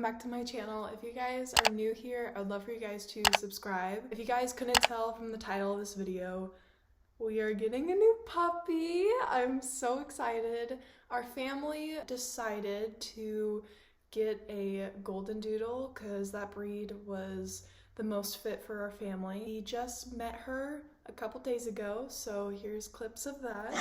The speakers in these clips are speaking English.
back to my channel. If you guys are new here, I would love for you guys to subscribe. If you guys couldn't tell from the title of this video, we are getting a new puppy. I'm so excited. Our family decided to get a golden doodle because that breed was the most fit for our family. We just met her a couple days ago, so here's clips of that.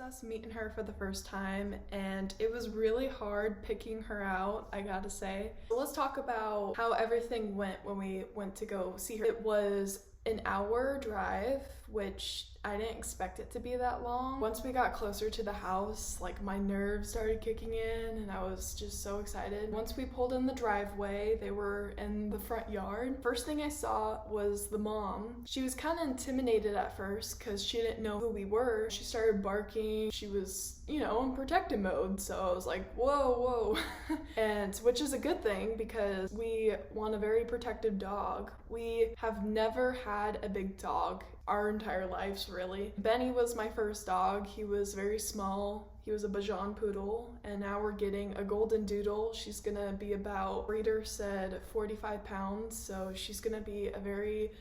Us meeting her for the first time, and it was really hard picking her out, I gotta say. Let's talk about how everything went when we went to go see her. It was an hour drive, which I didn't expect it to be that long. Once we got closer to the house, like my nerves started kicking in and I was just so excited. Once we pulled in the driveway, they were in the front yard. First thing I saw was the mom. She was kind of intimidated at first because she didn't know who we were. She started barking. She was, you know, in protective mode. So I was like, whoa, whoa. And which is a good thing because we want a very protective dog. We have never had a big dog our entire lives, really. Benny was my first dog. He was very small. He was a Bajan poodle, and now we're getting a golden doodle. She's gonna be about, breeder said, 45 pounds, so she's gonna be a very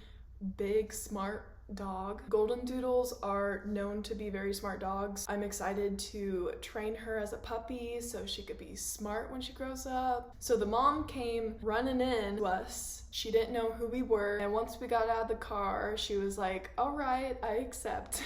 big, smart dog. Golden Doodles are known to be very smart dogs. I'm excited to train her as a puppy so she could be smart when she grows up. So the mom came running in to us. She didn't know who we were, and once we got out of the car, she was like, all right, I accept.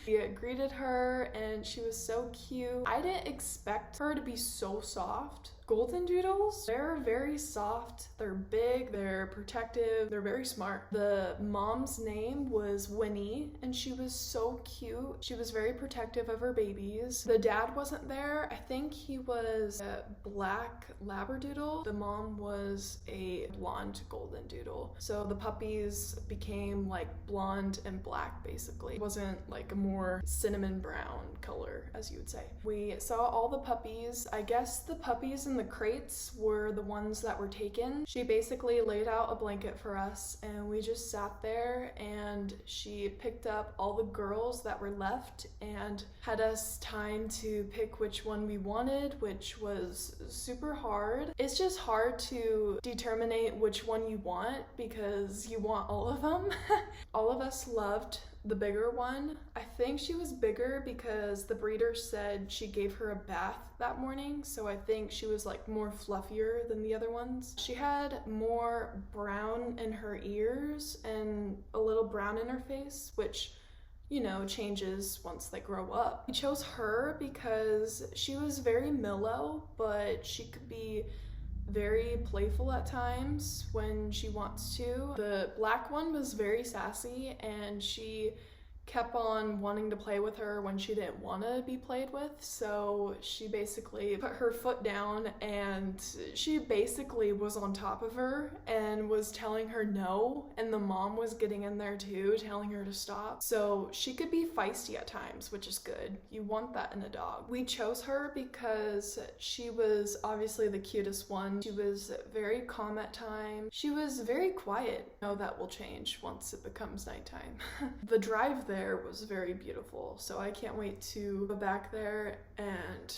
We greeted her, and she was so cute. I didn't expect her to be so soft. Golden Doodles, they're very soft, they're big, they're protective, they're very smart. The mom's name was Winnie, and she was so cute. She was very protective of her babies. The dad wasn't there. I think he was a black Labradoodle. The mom was a blonde Golden Doodle. So the puppies became like blonde and black basically. It wasn't like a more cinnamon brown color, as you would say. We saw all the puppies. I guess the puppies in the crates were the ones that were taken. She basically laid out a blanket for us and we just sat there, and she picked up all the girls that were left and had us time to pick which one we wanted, which was super hard. It's just hard to determine which one you want because you want all of them. All of us loved the bigger one. I think she was bigger because the breeder said she gave her a bath that morning, so I think she was like more fluffier than the other ones. She had more brown in her ears and a little brown in her face, which, you know, changes once they grow up. We chose her because she was very mellow, but she could be very playful at times when she wants to. The black one was very sassy, and she kept on wanting to play with her when she didn't want to be played with, so she basically put her foot down and she basically was on top of her and was telling her no, and the mom was getting in there too, telling her to stop. So she could be feisty at times, which is good. You want that in a dog. We chose her because she was obviously the cutest one. She was very calm at times. She was very quiet. No, that will change once it becomes nighttime. The drive there was very beautiful, so I can't wait to go back there and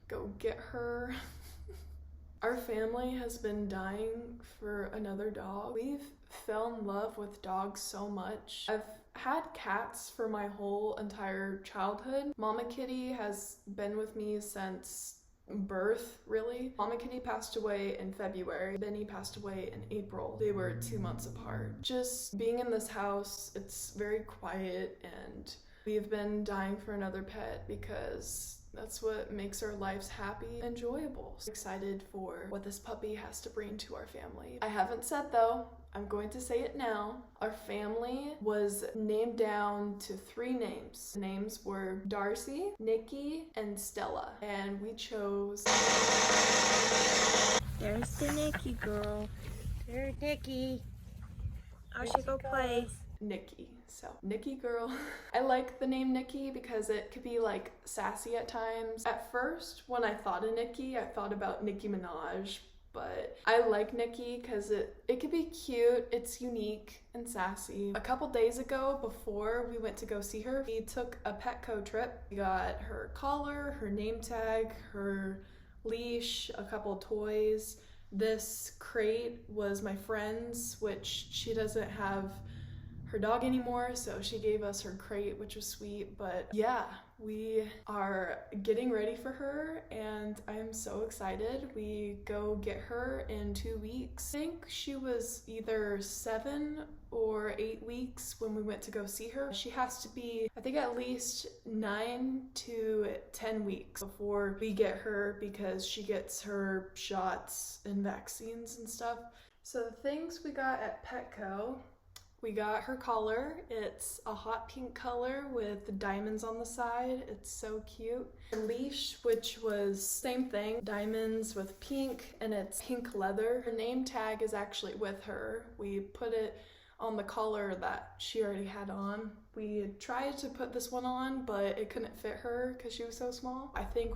go get her. Our family has been dying for another dog. We've fell in love with dogs so much. I've had cats for my whole entire childhood. Mama Kitty has been with me since birth, really. Mama Kitty passed away in February. Benny passed away in April. They were 2 months apart. Just being in this house, it's very quiet, and we've been dying for another pet because that's what makes our lives happy and enjoyable. So excited for what this puppy has to bring to our family. I haven't said though, I'm going to say it now. Our family was named down to 3 names. The names were Darcy, Nikki, and Stella. And we chose... There's the Nikki girl. There's Nikki. I should go play. Nikki. So, Nikki girl. I like the name Nikki because it could be like sassy at times. At first, when I thought of Nikki, I thought about Nicki Minaj, but I like Nikki because it could be cute, it's unique and sassy. A couple days ago, before we went to go see her, we took a Petco trip. We got her collar, her name tag, her leash, a couple toys. This crate was my friend's, which she doesn't have her dog anymore, so she gave us her crate, which was sweet. But yeah, we are getting ready for her and I am so excited. We go get her in 2 weeks. I think she was either 7 or 8 weeks when we went to go see her. She has to be, I think, at least 9 to 10 weeks before we get her because she gets her shots and vaccines and stuff. So the things we got at Petco: we got her collar. It's a hot pink color with diamonds on the side. It's so cute. Her leash, which was same thing, diamonds with pink, and it's pink leather. Her name tag is actually with her. We put it on the collar that she already had on. We tried to put this one on, but it couldn't fit her because she was so small. I think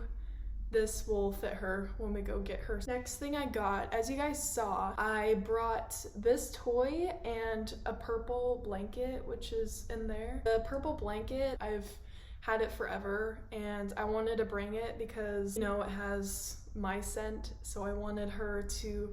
this will fit her when we go get her. Next thing I got, as you guys saw, I brought this toy and a purple blanket, which is in there. The purple blanket, I've had it forever and I wanted to bring it because, you know, it has my scent, so I wanted her to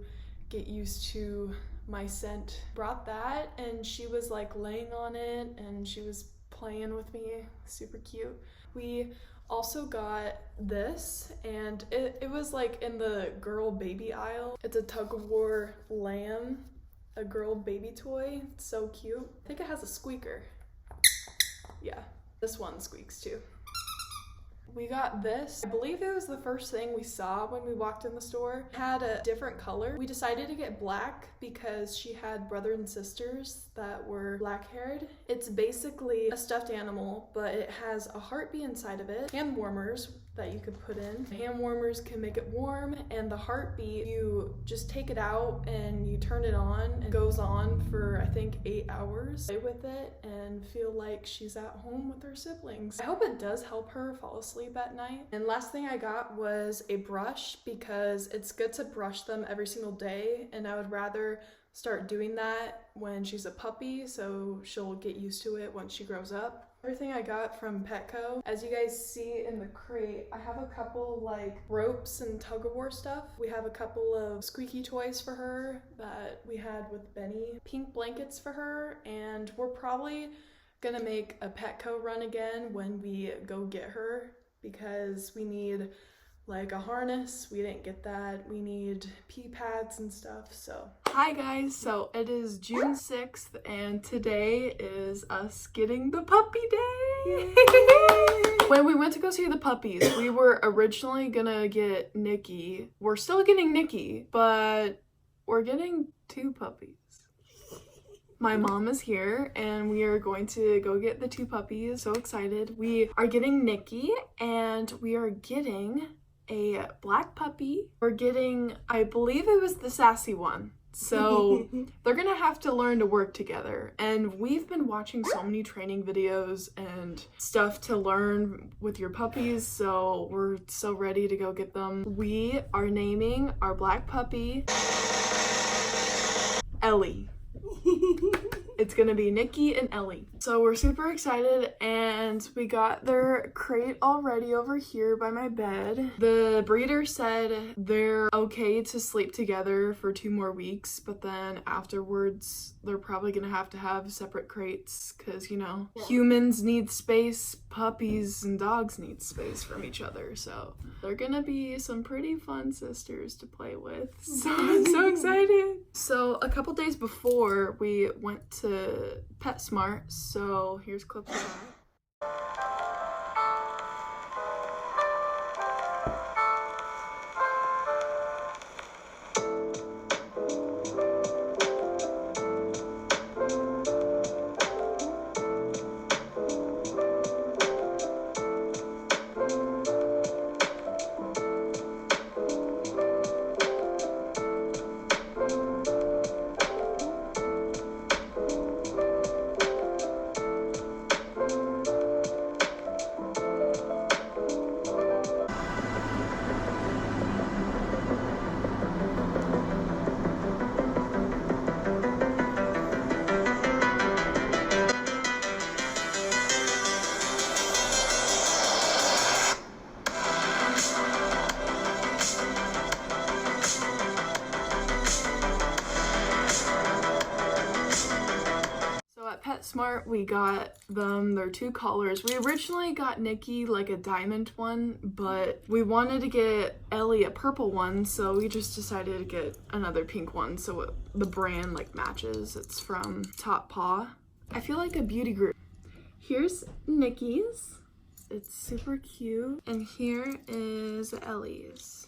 get used to my scent. Brought that and she was like laying on it and she was playing with me, super cute. We also got this, and it was like in the girl baby aisle. It's a tug-of-war lamb, a girl baby toy. It's so cute. I think it has a squeaker. Yeah, this one squeaks too. We got this. I believe it was the first thing we saw when we walked in the store. It had a different color. We decided to get black because she had brothers and sisters that were black-haired. It's basically a stuffed animal, but it has a heartbeat inside of it. Hand warmers that you could put in. Hand warmers can make it warm, and the heartbeat, you just take it out and you turn it on, and it goes on for I think 8 hours. Play with it and feel like she's at home with her siblings. I hope it does help her fall asleep at night. And last thing I got was a brush, because it's good to brush them every single day, and I would rather start doing that when she's a puppy so she'll get used to it once she grows up. Everything I got from Petco. As you guys see in the crate, I have a couple like ropes and tug-of-war stuff. We have a couple of squeaky toys for her that we had with Benny, pink blankets for her, and we're probably gonna make a Petco run again when we go get her, because we need like a harness. We didn't get that. We need pee pads and stuff. So hi guys, so it is June 6th and today is us getting the puppy day. When we went to go see the puppies, we were originally gonna get Nikki. We're still getting Nikki, but we're getting 2 puppies. My mom is here and we are going to go get the 2 puppies. So excited. We are getting Nikki and we are getting a black puppy. We're getting, I believe it was the sassy one. So they're gonna have to learn to work together. And we've been watching so many training videos and stuff to learn with your puppies. So we're so ready to go get them. We are naming our black puppy Ellie. It's gonna be Nikki and Ellie. So we're super excited, and we got their crate already over here by my bed. The breeder said they're okay to sleep together for 2 more weeks, but then afterwards they're probably gonna have to have separate crates because, you know, humans need space, puppies and dogs need space from each other. So they're gonna be some pretty fun sisters to play with. So I'm so excited. So a couple days before, we went to PetSmart, so here's clips of that. PetSmart, we got them their 2 colors. We originally got Nikki like a diamond one, but we wanted to get Ellie a purple one, so we just decided to get another pink one so the brand like matches. It's from Top Paw. I feel like a beauty group. Here's Nikki's. It's super cute. And here is Ellie's.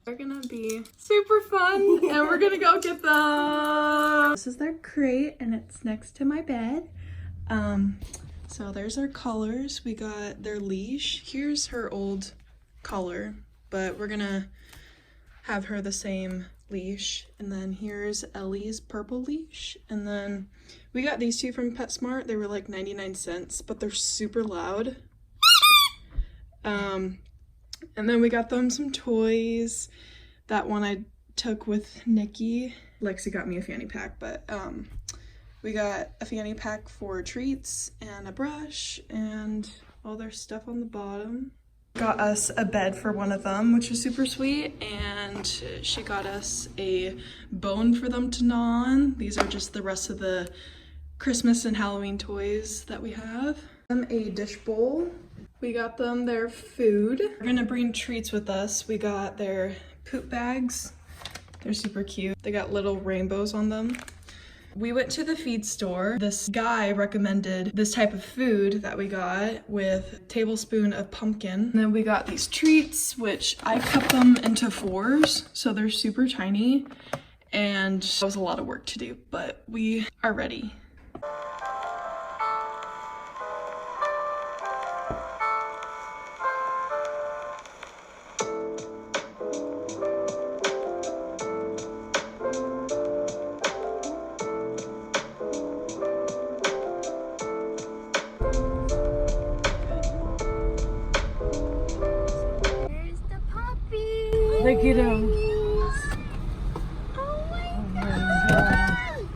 They're gonna be super fun, and we're gonna go get them. This is their crate, and it's next to my bed. So there's our colors. We got their leash. Here's her old collar, but we're gonna have her the same leash. And then here's Ellie's purple leash. And then we got these 2 from PetSmart. They were like 99 cents, but they're super loud. And then we got them some toys. That one I took with Nikki. Lexi got me a fanny pack, but we got a fanny pack for treats and a brush and all their stuff on the bottom. Got us a bed for one of them, which was super sweet, and she got us a bone for them to gnaw on. These are just the rest of the Christmas and Halloween toys that we have. A dish bowl. We got them their food. We're gonna bring treats with us. We got their poop bags. They're super cute. They got little rainbows on them. We went to the feed store. This guy recommended this type of food that we got with a tablespoon of pumpkin. And then we got these treats, which I cut them into 4s, so they're super tiny. And it was a lot of work to do, but we are ready. Look at him. Oh my God.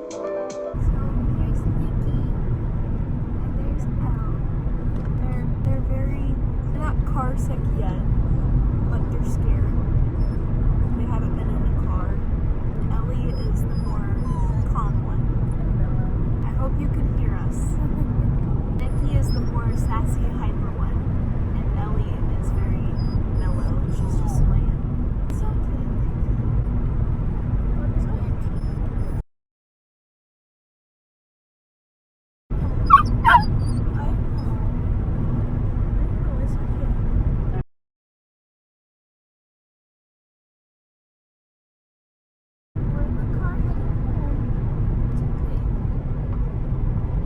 So here's Nikki and there's Elle. They're not car sick yet, but they're scared. They haven't been in a car. Ellie is the more calm one. I hope you can hear us. Nikki is the more sassy, hyper one, and Ellie is very mellow. She's just playing. So cute. We're in the car heading home. It's okay.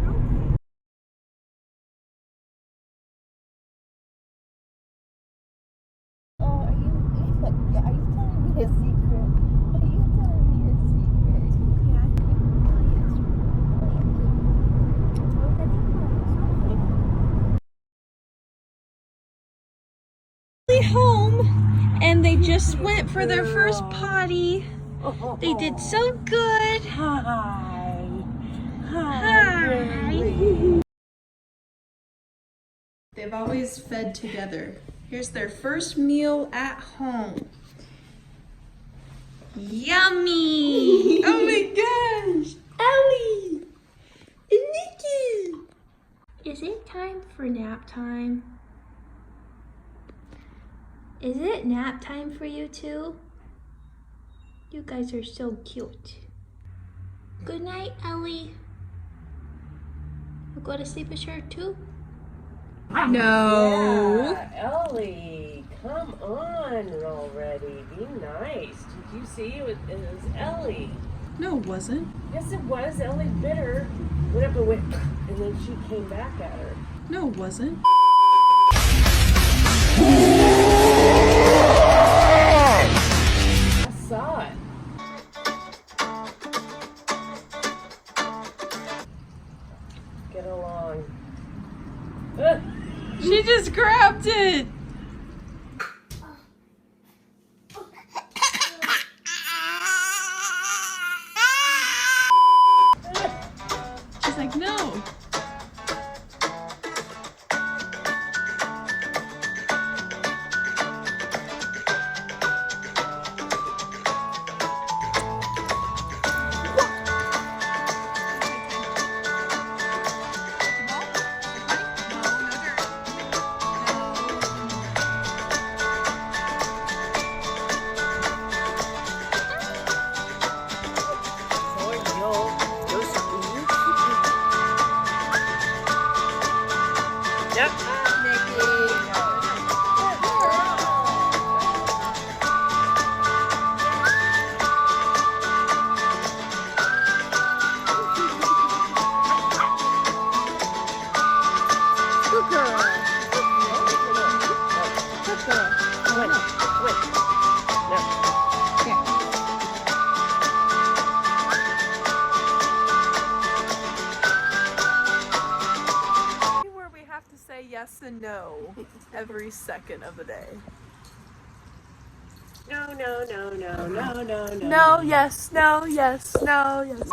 You're okay. Oh, are you telling me a secret? Are you telling me a secret? Okay, I can tell you. We're heading home. Home, and they just went for their first potty. They did so good. Hi. Hi. They've always fed together. Here's their first meal at home. Yummy. Oh my gosh. Ellie and Nikki. Is it time for nap time? Is it nap time for you too? You guys are so cute. Good night, Ellie. You go to sleep with her too? No. Yeah, Ellie, come on already. Be nice. Did you see it was Ellie? No, it wasn't. Yes, it was. Ellie bit her, went up and went, and then she came back at her. No, it wasn't. I saw it. Get along. She just grabbed it. She's like, no. Yes and no every second of the day. No, no, no, no, no, no, no. No, yes, no, yes, no, yes.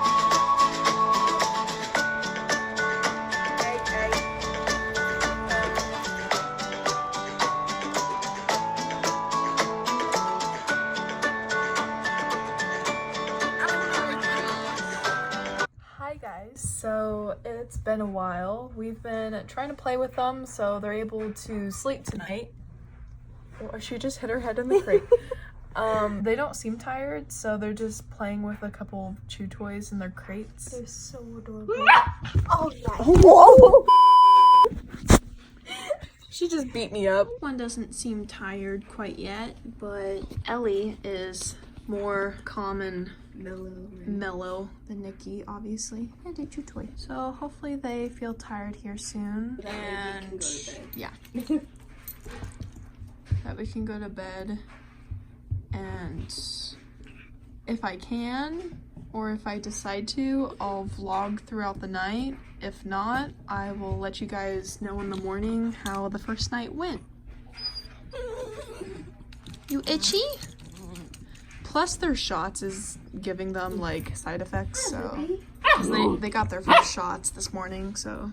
it's been a while. We've been trying to play with them so they're able to sleep tonight. Or she just hit her head in the crate. They don't seem tired, so they're just playing with a couple of chew toys in their crates. They're so adorable. Oh, whoa! She just beat me up. One doesn't seem tired quite yet, but Ellie is more calm and mellow than Nikki, obviously, and a chew toy. So hopefully they feel tired here soon, and yeah, that we can go to bed. And if I can, or if I decide to, I'll vlog throughout the night. If not, I will let you guys know in the morning how the first night went. You itchy? Plus their shots is giving them like side effects, so 'cause they got their first shots this morning, so.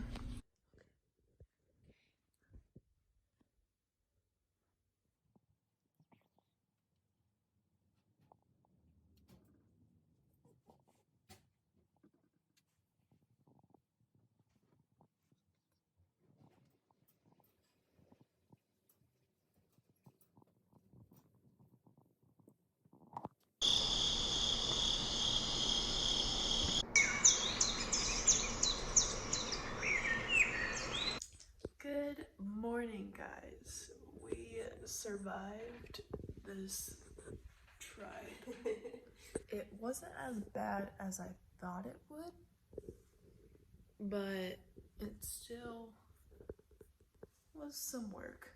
Good morning, guys. We survived this tribe. It wasn't as bad as I thought it would, but it still was some work.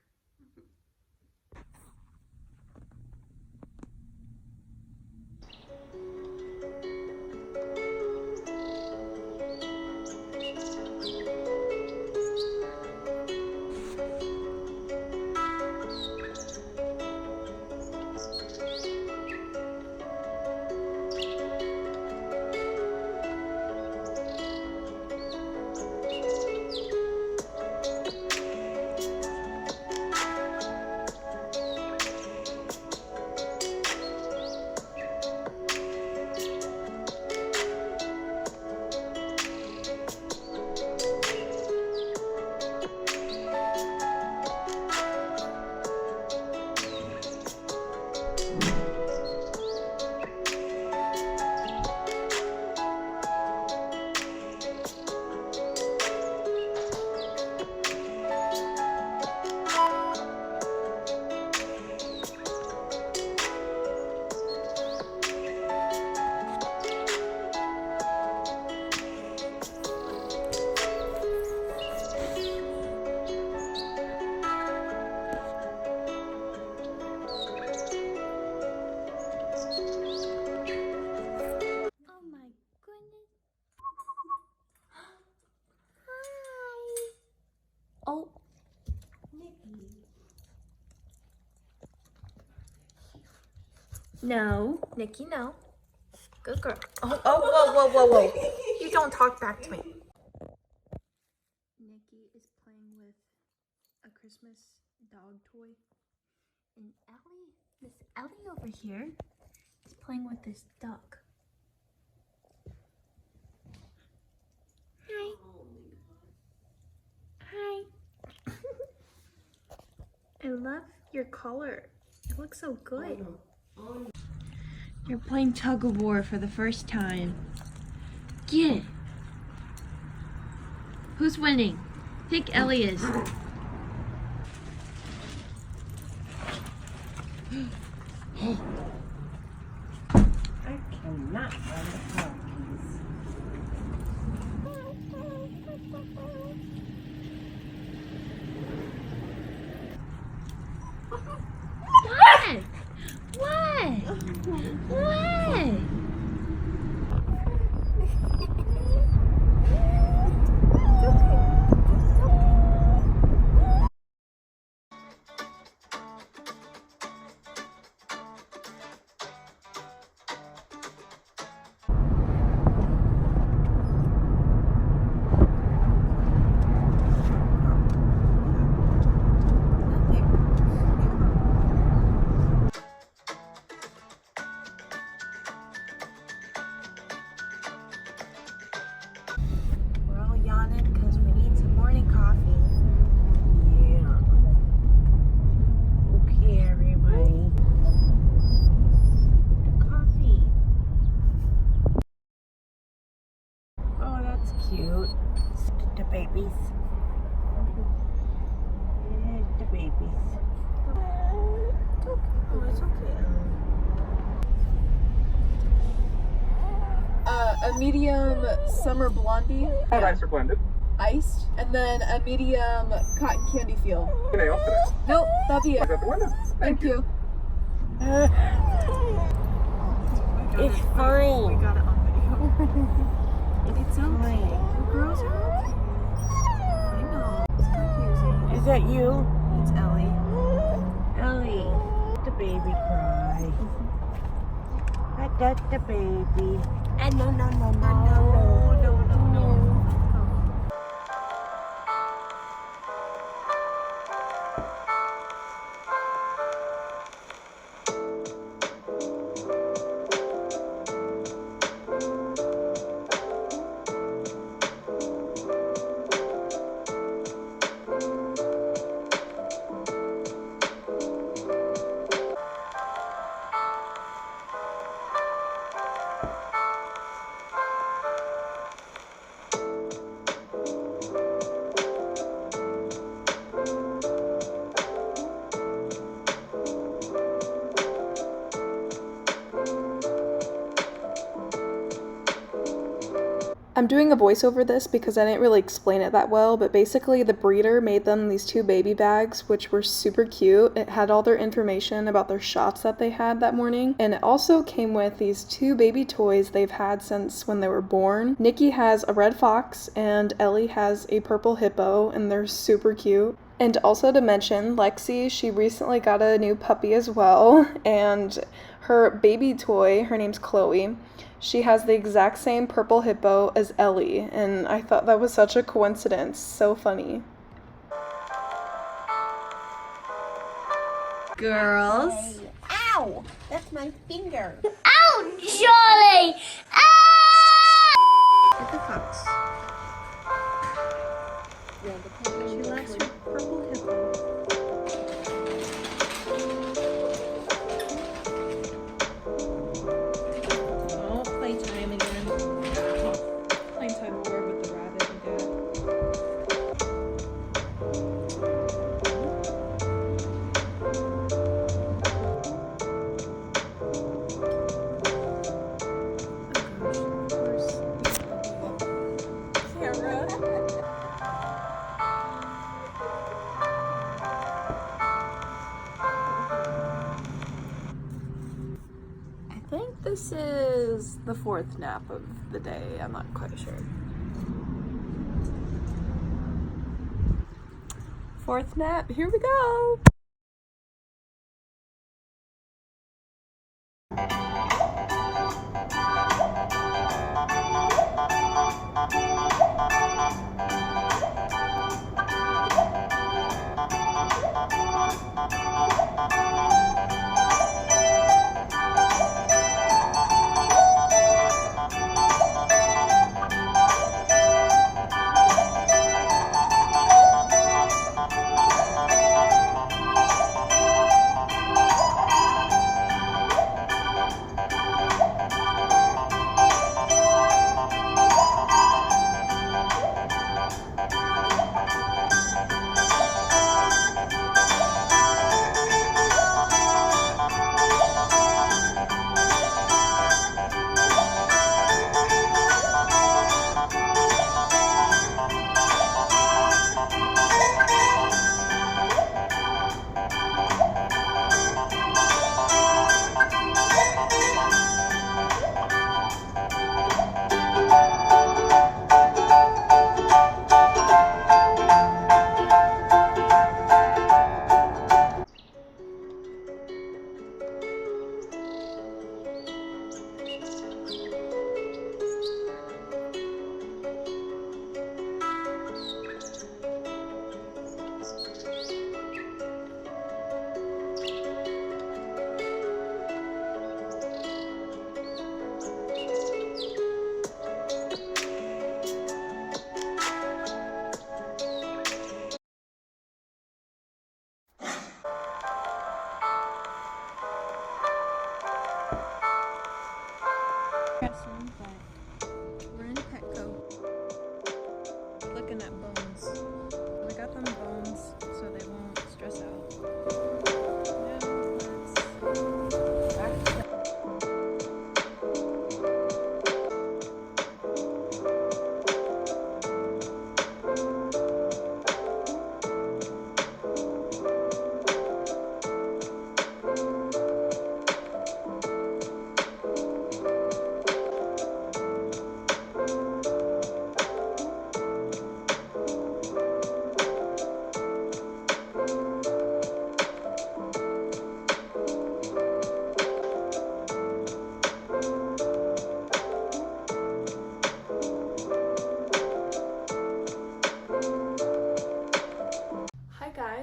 Oh, no, Nikki, no. Good girl. Oh, whoa. You don't talk back to me. Nikki is playing with a Christmas dog toy. And Miss Ellie over here is playing with this duck. Hi. Hi. I love your collar. It looks so good. You're playing tug of war for the first time. Get it. Who's winning? I think Ellie is. I cannot find the puppies. What? What? babies. There's the babies. Oh, it's okay. A medium summer blondie. All ice are blended. Iced, and then a medium cotton candy feel. Anything else today? Nope, that'll be Is it. that the window? Thank you. It's fine. We got it on video. It's fine. The girls are okay. I know. It's confusing. Is that you? It's Ellie. Ellie, the baby cry. I got the baby. No, no, no, no. No, no, no, no. I'm doing a voice over this because I didn't really explain it that well, but basically the breeder made them these 2 baby bags, which were super cute. It had all their information about their shots that they had that morning, and it also came with these 2 baby toys they've had since when they were born. Nikki has a red fox, and Ellie has a purple hippo, and they're super cute. And also to mention, Lexi, she recently got a new puppy as well, and her baby toy, her name's Chloe, she has the exact same purple hippo as Ellie, and I thought that was such a coincidence. So funny. Girls. Ow! That's my finger. Ow, Charlie! Ah! Get the fox. She likes her purple hippo. Oh, playtime again. Playtime war with the rabbit again. I think this is the 4th nap of the day. I'm not quite sure. 4th nap, here we go. looking at bones. I got them bones so they won't stress out.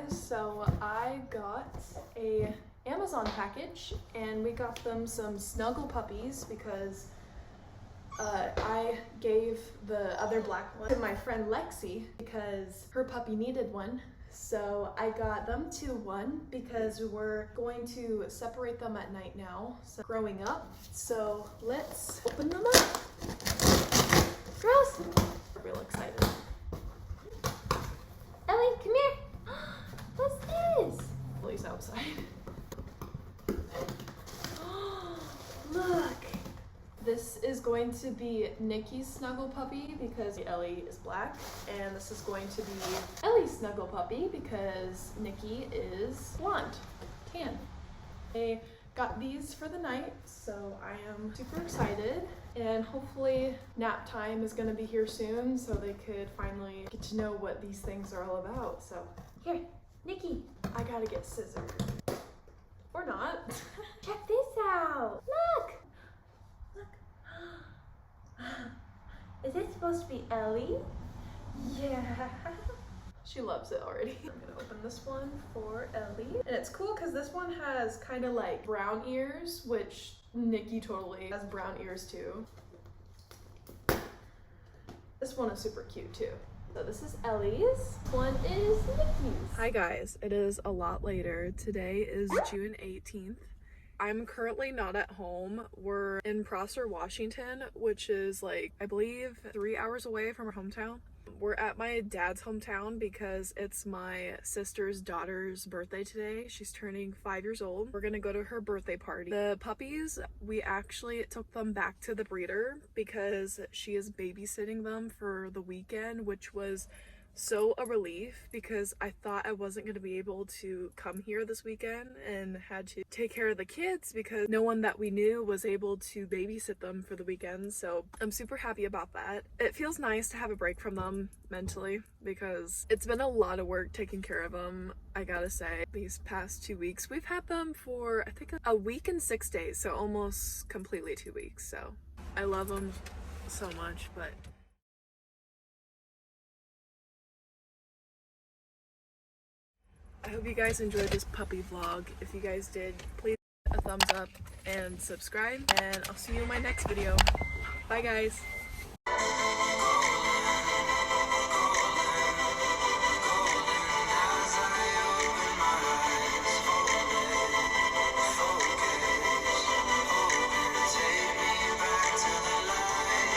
So I got a Amazon package and we got them some snuggle puppies because I gave the other black one to my friend Lexi because her puppy needed one. So I got them 2-1 because we're going to separate them at night now, so growing up. So let's open them up. Girls, we're real excited. Ellie, come here. What's this? Ellie's outside. Look! This is going to be Nikki's snuggle puppy because Ellie is black, and this is going to be Ellie's snuggle puppy because Nikki is blonde, tan. I got these for the night, so I am super excited, and hopefully nap time is going to be here soon so they could finally get to know what these things are all about. So here, Nikki, I gotta get scissors. Or not. Check this out. Look. Look. Is this supposed to be Ellie? Yeah. She loves it already. I'm gonna open this one for Ellie. And it's cool because this one has kind of like brown ears, which Nikki totally has brown ears too. This one is super cute too. So this is Ellie's, one is Nikki's. Hi guys, it is a lot later. Today is June 18th. I'm currently not at home. We're in Prosser, Washington, which is like, I believe 3 hours away from our hometown. We're at my dad's hometown because it's my sister's daughter's birthday today. She's turning 5 years old. We're gonna go to her birthday party. The puppies, we actually took them back to the breeder because she is babysitting them for the weekend, which was so a relief because I thought I wasn't going to be able to come here this weekend and had to take care of the kids because no one that we knew was able to babysit them for the weekend. So I'm super happy about that. It feels nice to have a break from them mentally because it's been a lot of work taking care of them. I gotta say, these past 2 weeks, we've had them for I think a week and 6 days, so almost completely 2 weeks. So I love them so much, but I hope you guys enjoyed this puppy vlog. If you guys did, please hit a thumbs up and subscribe, and I'll see you in my next video. Bye guys!